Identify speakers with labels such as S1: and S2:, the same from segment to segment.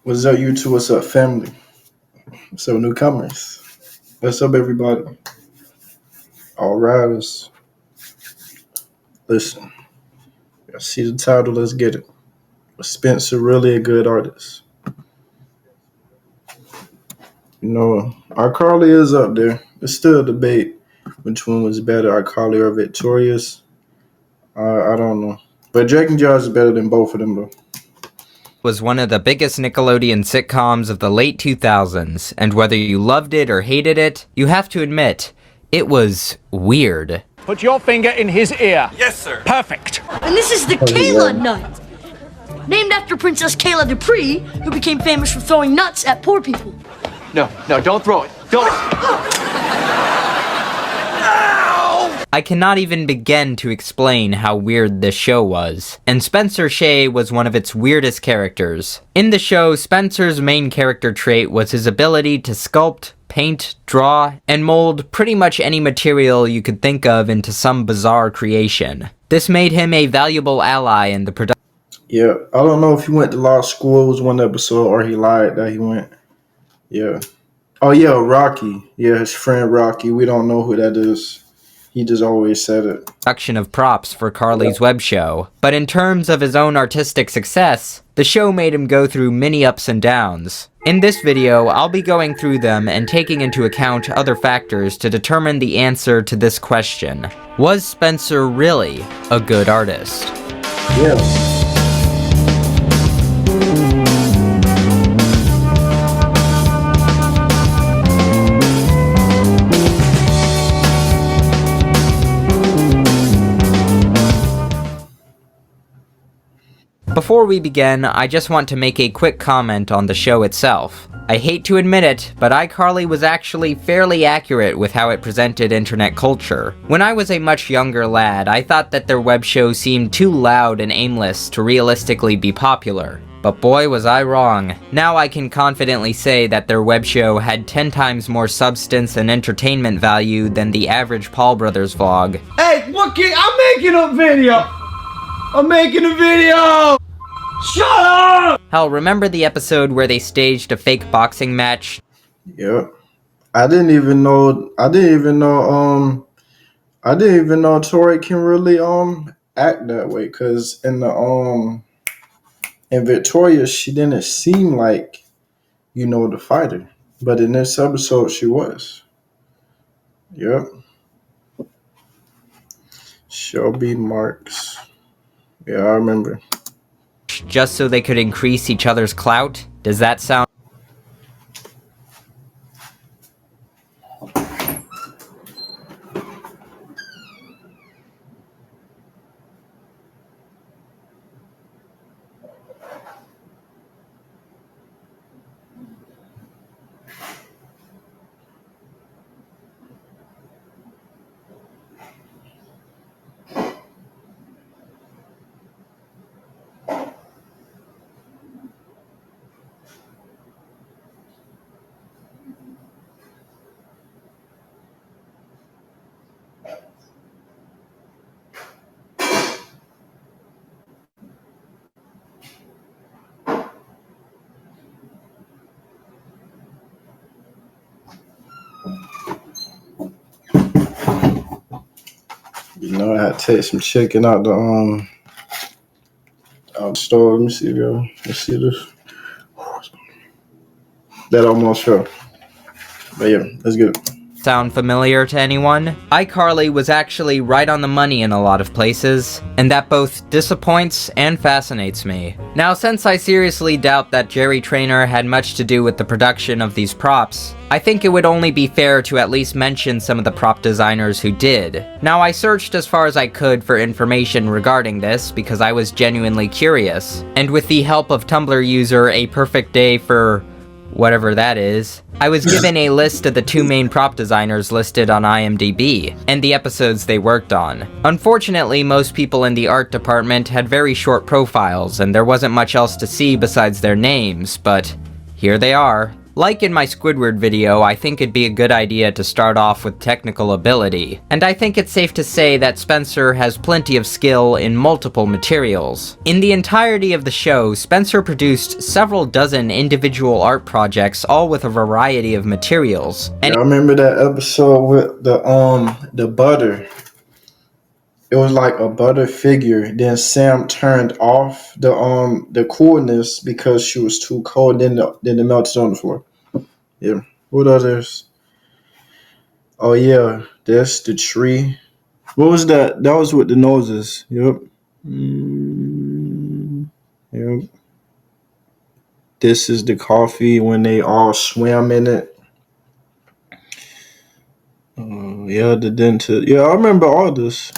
S1: What's up, YouTube? What's up, family? What's up, newcomers? What's up, everybody? All riders. Listen, I see the title. Let's get it. Was Spencer really a good artist? Our Carly is up there. There's still a debate which one was better, our Carly or Victorious. I don't know. But Drake and Josh is better than both of them, though.
S2: Was one of the biggest Nickelodeon sitcoms of the late 2000s, and whether you loved it or hated it, you have to admit, it was weird.
S3: Put your finger in his ear.
S4: Yes, sir.
S3: Perfect.
S5: And this is the Kayla nut, named after Princess Kayla Dupree, who became famous for throwing nuts at poor people.
S3: No, don't throw it. Don't.
S2: I cannot even begin to explain how weird this show was, and Spencer Shay was one of its weirdest characters. In the show, Spencer's main character trait was his ability to sculpt, paint, draw, and mold pretty much any material you could think of into some bizarre creation. This made him a valuable ally in the production.
S1: Yeah, I don't know if he went to law school. It was one episode, or he lied that he went. Yeah. Oh, yeah, Rocky. Yeah, his friend Rocky. We don't know who that is. He just always said it.
S2: Production of props for Carly's web show. But in terms of his own artistic success, the show made him go through many ups and downs. In this video, I'll be going through them and taking into account other factors to determine the answer to this question. Was Spencer really a good artist?
S1: Yeah.
S2: Before we begin, I just want to make a quick comment on the show itself. I hate to admit it, but iCarly was actually fairly accurate with how it presented internet culture. When I was a much younger lad, I thought that their web show seemed too loud and aimless to realistically be popular. But boy was I wrong. Now I can confidently say that their web show had 10 times more substance and entertainment value than the average Paul Brothers vlog.
S6: Hey, I'm making a video! Shut up!
S2: Hell, remember the episode where they staged a fake boxing match?
S1: Yeah. I didn't even know Tori can really act that way, cause in Victoria she didn't seem like the fighter, but in this episode she was. Yep. Shelby Marks. Yeah, I remember.
S2: Just so they could increase each other's clout? Does that sound...
S1: I had to take some chicken out the store. Let me see, girl. Let's see this. That almost fell. But yeah, let's get it.
S2: Sound familiar to anyone? iCarly was actually right on the money in a lot of places, and that both disappoints and fascinates me. Now, since I seriously doubt that Jerry Traynor had much to do with the production of these props, I think it would only be fair to at least mention some of the prop designers who did. Now, I searched as far as I could for information regarding this because I was genuinely curious, and with the help of Tumblr user A Perfect Day for whatever that is, I was given a list of the 2 main prop designers listed on IMDb, and the episodes they worked on. Unfortunately, most people in the art department had very short profiles, and there wasn't much else to see besides their names, but here they are. Like in my Squidward video, I think it'd be a good idea to start off with technical ability, and I think it's safe to say that Spencer has plenty of skill in multiple materials. In the entirety of the show, Spencer produced several dozen individual art projects, all with a variety of materials.
S1: And I remember that episode with the butter. It was like a butter figure. Then Sam turned off the coolness because she was too cold. Then it melted on the floor. Yeah. What others? Oh yeah, that's the tree. What was that? That was with the noses. Yep. Yep. This is the coffee when they all swam in it. Yeah, the dentist. Yeah, I remember all this.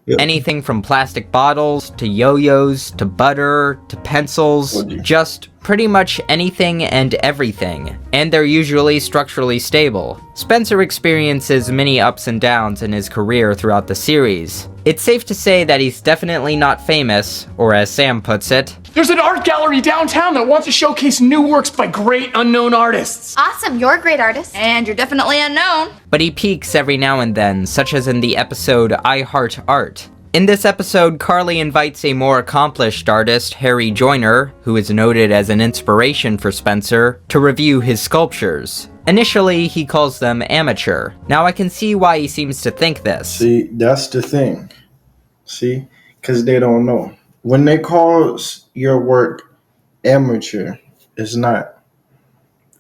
S1: Yeah.
S2: Anything from plastic bottles, to yo-yos, to butter, to pencils, just pretty much anything and everything. And they're usually structurally stable. Spencer experiences many ups and downs in his career throughout the series. It's safe to say that he's definitely not famous, or as Sam puts it,
S3: There's an art gallery downtown that wants to showcase new works by great unknown artists.
S4: Awesome, you're a great artist. And you're definitely unknown.
S2: but he peaks every now and then, such as in the episode I Heart Art. In this episode, Carly invites a more accomplished artist, Harry Joyner, who is noted as an inspiration for Spencer, to review his sculptures. Initially, he calls them amateur. Now I can see why he seems to think this.
S1: See, that's the thing. See? Because they don't know. When they call your work amateur, it's not.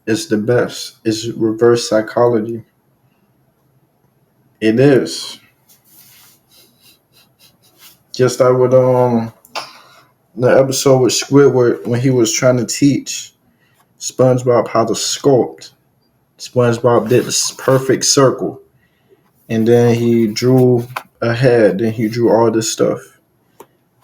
S1: It's the best. It's reverse psychology. It is. Just like with the episode with Squidward when he was trying to teach SpongeBob how to sculpt. SpongeBob did this perfect circle. And then he drew a head. Then he drew all this stuff.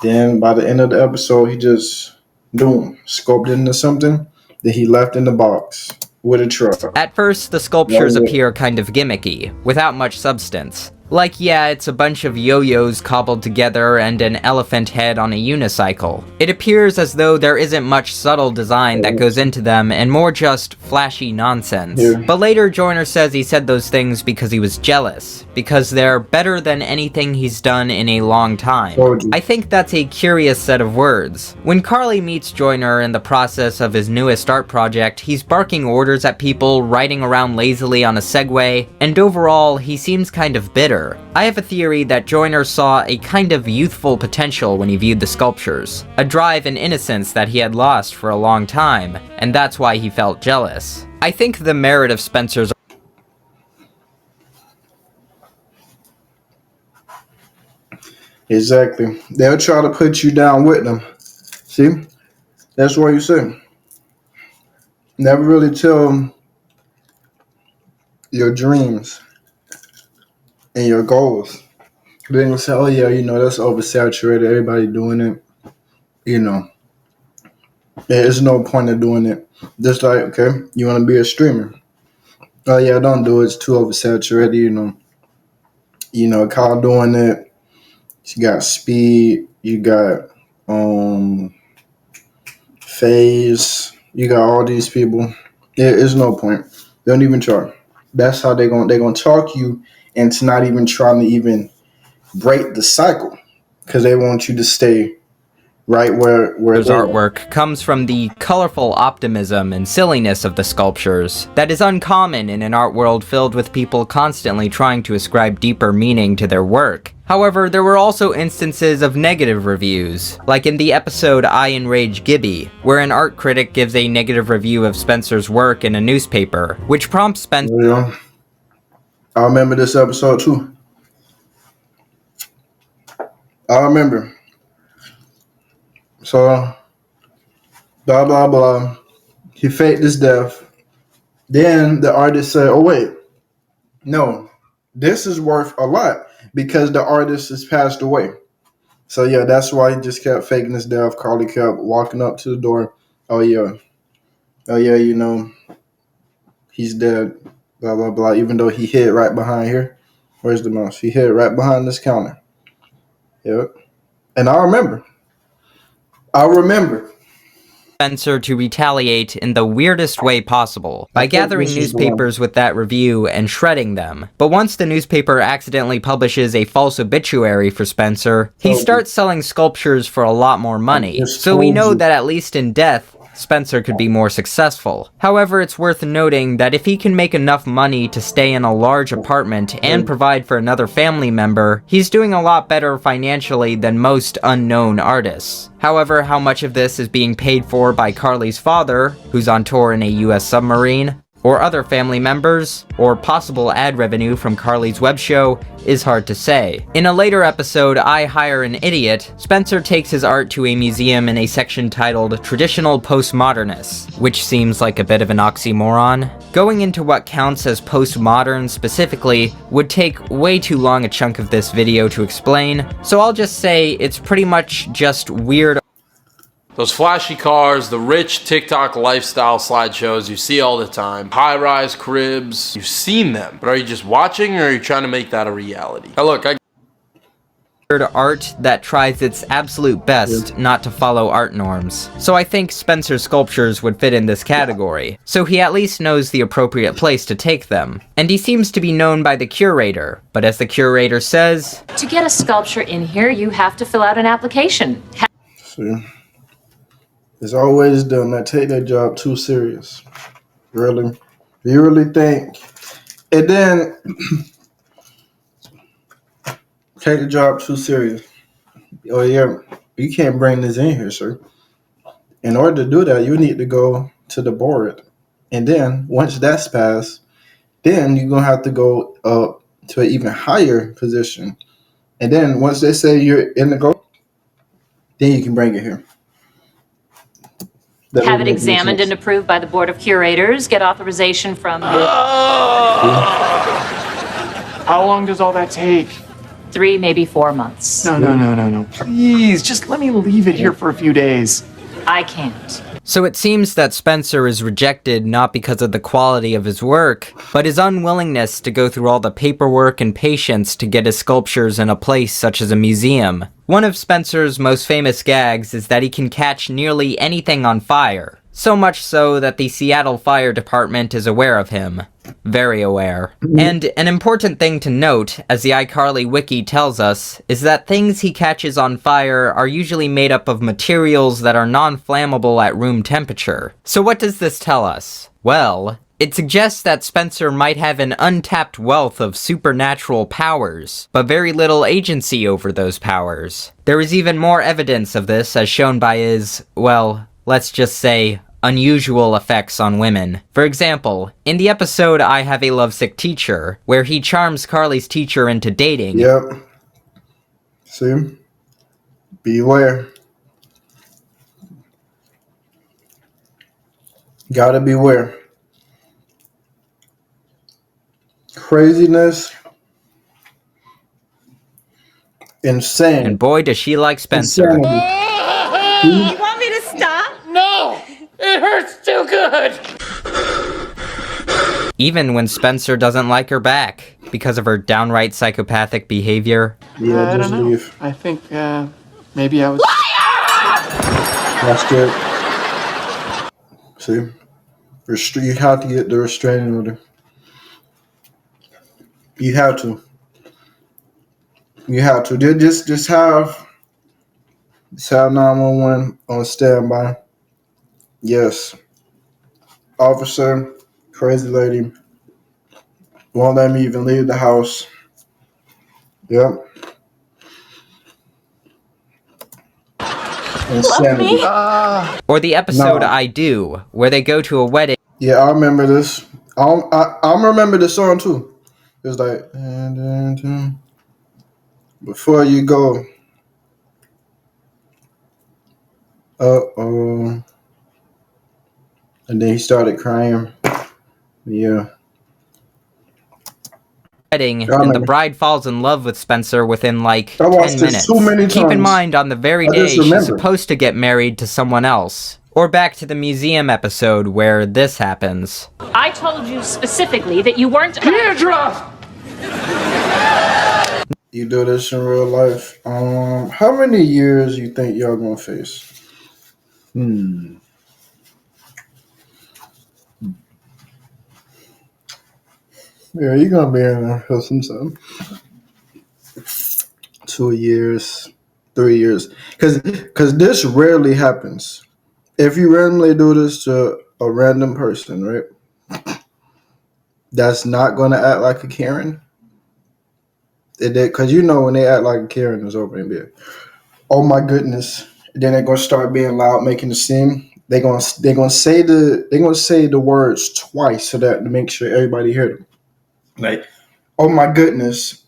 S1: Then by the end of the episode, he just, boom, sculpted into something that he left in the box with a truck.
S2: At first, the sculptures appear kind of gimmicky, without much substance. Like, yeah, it's a bunch of yo-yos cobbled together and an elephant head on a unicycle. It appears as though there isn't much subtle design that goes into them and more just flashy nonsense.
S1: Yeah.
S2: But later, Joyner says he said those things because he was jealous, because they're better than anything he's done in a long time. I think that's a curious set of words. When Carly meets Joyner in the process of his newest art project, he's barking orders at people, riding around lazily on a Segway, and overall, he seems kind of bitter. I have a theory that Joyner saw a kind of youthful potential when he viewed the sculptures, a drive and innocence that he had lost for a long time, and that's why he felt jealous. I think the merit of Spencer's
S1: Exactly. They'll try to put you down with them. See? That's what you say. Never really tell your dreams and your goals. Then you'll say, oh yeah, that's oversaturated. Everybody doing it. There's no point in doing it. Just like, okay, you want to be a streamer. Oh yeah, don't do it. It's too oversaturated, Kyle doing it. You got Speed. You got FaZe. You got all these people. There is no point. They don't even try. That's how they're gonna talk you into not even trying to even break the cycle, because they want you to stay right where
S2: His artwork comes from the colorful optimism and silliness of the sculptures that is uncommon in an art world filled with people constantly trying to ascribe deeper meaning to their work. However, there were also instances of negative reviews, like in the episode I Enrage Gibby, where an art critic gives a negative review of Spencer's work in a newspaper, which prompts Spencer.
S1: Yeah. I remember this episode too. I remember. So, blah, blah, blah. He faked his death. Then the artist said, oh, wait. No, this is worth a lot because the artist has passed away. So, yeah, that's why he just kept faking his death. Carly kept walking up to the door. Oh, yeah. He's dead. Blah, blah, blah. Even though he hid right behind here. Where's the mouse? He hid right behind this counter. Yep. And I remember.
S2: Spencer to retaliate in the weirdest way possible by gathering newspapers with that review and shredding them. But once the newspaper accidentally publishes a false obituary for Spencer, he starts selling sculptures for a lot more money. So we know that at least in death, Spencer could be more successful. However, it's worth noting that if he can make enough money to stay in a large apartment and provide for another family member, he's doing a lot better financially than most unknown artists. However, how much of this is being paid for by Carly's father, who's on tour in a US submarine, or other family members, or possible ad revenue from Carly's web show, is hard to say. In a later episode, I Hire an Idiot, Spencer takes his art to a museum in a section titled Traditional Postmodernists, which seems like a bit of an oxymoron. Going into what counts as postmodern specifically would take way too long a chunk of this video to explain, so I'll just say it's pretty much just weird.
S7: Those flashy cars, the rich TikTok lifestyle slideshows you see all the time, high-rise cribs, you've seen them, but are you just watching or are you trying to make that a reality? Now look,
S2: art that tries its absolute best not to follow art norms. So I think Spencer's sculptures would fit in this category, so he at least knows the appropriate place to take them. And he seems to be known by the curator, but as the curator says,
S8: to get a sculpture in here, you have to fill out an application.
S1: See? It's always them that take their job too serious. Really? You really think? And then take the job too serious. Oh yeah, you can't bring this in here, sir. In order to do that, you need to go to the board. And then once that's passed, then you're gonna have to go up to an even higher position. And then once they say you're in the go, then you can bring it here.
S8: Have it examined and approved by the Board of Curators, get authorization from...
S3: How long does all that take?
S8: 3, maybe 4 months.
S3: No. Please, just let me leave it here for a few days.
S8: I can't.
S2: So it seems that Spencer is rejected not because of the quality of his work, but his unwillingness to go through all the paperwork and patience to get his sculptures in a place such as a museum. One of Spencer's most famous gags is that he can catch nearly anything on fire. So much so that the Seattle Fire Department is aware of him. Very aware. And an important thing to note, as the iCarly wiki tells us, is that things he catches on fire are usually made up of materials that are non-flammable at room temperature. So what does this tell us? Well, it suggests that Spencer might have an untapped wealth of supernatural powers, but very little agency over those powers. There is even more evidence of this as shown by his, well, let's just say, unusual effects on women. For example, in the episode I Have a Lovesick Teacher, where he charms Carly's teacher into dating.
S1: Yep. See? Beware. Gotta beware. Craziness. Insane.
S2: And boy, does she like Spencer.
S1: Insanity.
S9: You want me to stop?
S3: No! It hurts too good!
S2: Even when Spencer doesn't like her back, because of her downright psychopathic behavior.
S1: Yeah,
S3: I
S1: just
S3: don't know.
S1: leave.
S3: I think, maybe I was...
S1: That's good. See? You have to get the restraining order. You have to. You have to. Just have 911 on standby. Yes. Officer, crazy lady, won't let me even leave the house. Yep. Insanity.
S2: Or the episode
S1: No.
S2: I Do, where they go to a wedding.
S1: Yeah, I remember this. I remember the song too. It was like, before you go. Uh-oh. And then he started crying. Yeah.
S2: Wedding,
S1: I
S2: and the
S1: remember.
S2: bride falls in love with Spencer within like
S1: I
S2: 10
S1: watched this
S2: minutes.
S1: so many
S2: Keep in
S1: times.
S2: mind, on the very
S1: I
S2: day
S1: just
S2: she's
S1: remember.
S2: supposed to get married to someone else. Or back to the museum episode where this happens.
S8: I told you specifically that you weren't...
S3: Deirdre!
S1: You do this in real life. How many years you think y'all gonna face? Yeah, you're gonna be in there for some time. 2 years, 3 years, because this rarely happens. If you randomly do this to a random person, right, that's not gonna act like a Karen. Because you know when they act like a Karen, it's over and be, oh my goodness. Then they're gonna start being loud, making the scene. They're gonna say the words twice so that to make sure everybody hear them. Like, oh my goodness,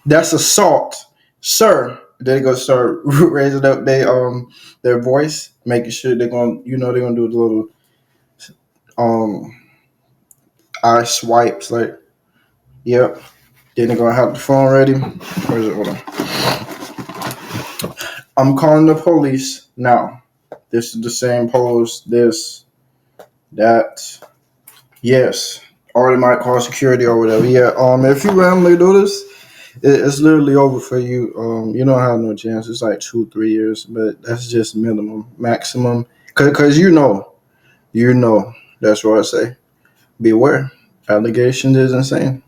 S1: that's assault, sir. They're gonna start raising up their voice, making sure they're gonna do the little um eye swipes, like, yep. Then they're gonna have the phone ready. Where is it? Hold on. I'm calling the police now. This is the same pose. This, that, yes. Or they might call security or whatever. Yeah. If you randomly do this, it's literally over for you. You don't have no chance. It's like 2-3 years, but that's just minimum, maximum. Cause you know. That's what I say. Beware. Allegations is insane.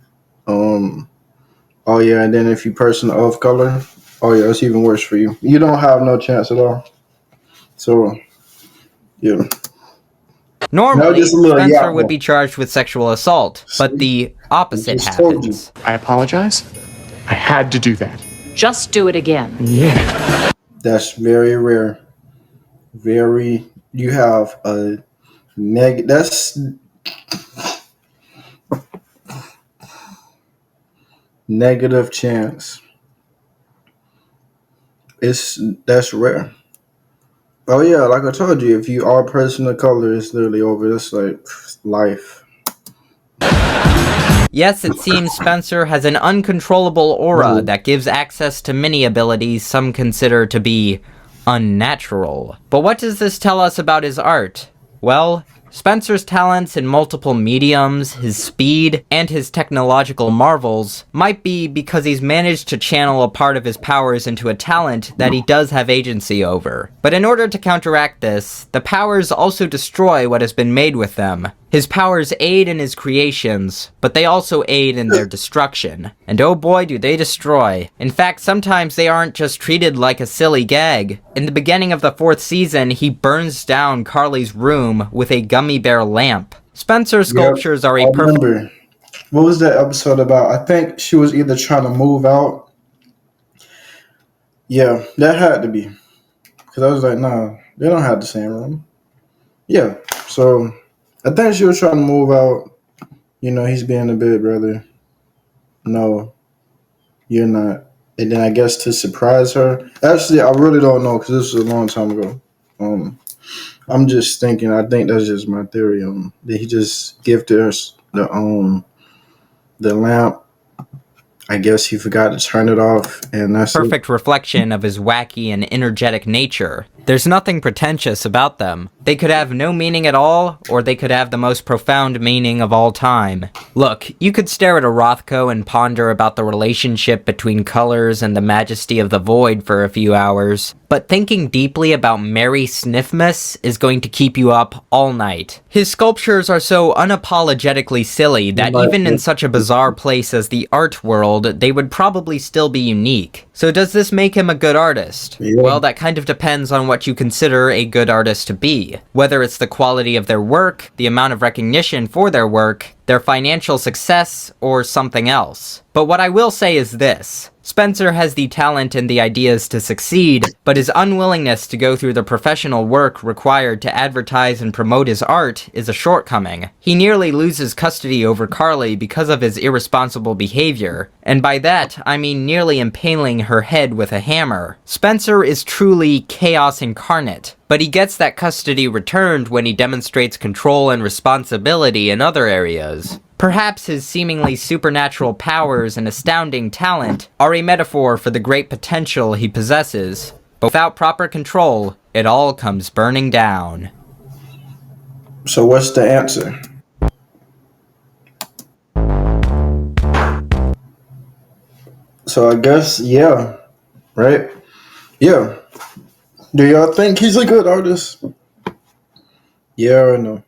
S1: Oh yeah, and then if you person of color, oh yeah, it's even worse for you. You don't have no chance at all. So yeah. Now
S2: Normally,
S1: just a little
S2: Spencer
S1: yap.
S2: would be charged with sexual assault, but the opposite
S1: Just told you.
S2: happens.
S3: I apologize. I had to do that.
S8: Just do it again.
S3: Yeah.
S1: That's very rare. Very. You have a That's negative chance. That's rare. Oh yeah, like I told you, if you are a person of color, it's literally over. It's like life.
S2: Yes, it seems Spencer has an uncontrollable aura that gives access to many abilities some consider to be unnatural. But what does this tell us about his art? Well, Spencer's talents in multiple mediums, his speed, and his technological marvels might be because he's managed to channel a part of his powers into a talent that he does have agency over. But in order to counteract this, the powers also destroy what has been made with them. His powers aid in his creations, but they also aid in their destruction. And oh boy, do they destroy. In fact, sometimes they aren't just treated like a silly gag. In the beginning of the 4th season, he burns down Carly's room with a gummy bear lamp. Spencer's sculptures are a perfect...
S1: Remember, what was that episode about? I think she was either trying to move out. Yeah, that had to be. Because I was like, nah, they don't have the same room. Yeah, so I think she was trying to move out. He's being a big brother. No, you're not. And then I guess to surprise her. Actually, I really don't know because this was a long time ago. I'm just thinking. I think that's just my theory. That he just gifted us the lamp. I guess he forgot to turn it off, and that's
S2: perfect reflection of his wacky and energetic nature. There's nothing pretentious about them. They could have no meaning at all, or they could have the most profound meaning of all time. Look, you could stare at a Rothko and ponder about the relationship between colors and the majesty of the void for a few hours, but thinking deeply about Mary Sniffmas is going to keep you up all night. His sculptures are so unapologetically silly that even in such a bizarre place as the art world, they would probably still be unique. So does this make him a good artist?
S1: Yeah.
S2: Well, that kind of depends on what you consider a good artist to be. Whether it's the quality of their work, the amount of recognition for their work, their financial success, or something else. But what I will say is this. Spencer has the talent and the ideas to succeed, but his unwillingness to go through the professional work required to advertise and promote his art is a shortcoming. He nearly loses custody over Carly because of his irresponsible behavior, and by that, I mean nearly impaling her head with a hammer. Spencer is truly chaos incarnate, but he gets that custody returned when he demonstrates control and responsibility in other areas. Perhaps his seemingly supernatural powers and astounding talent are a metaphor for the great potential he possesses, but without proper control, it all comes burning down.
S1: So what's the answer? So I guess, yeah, right? Yeah. Do y'all think he's a good artist? Yeah or no?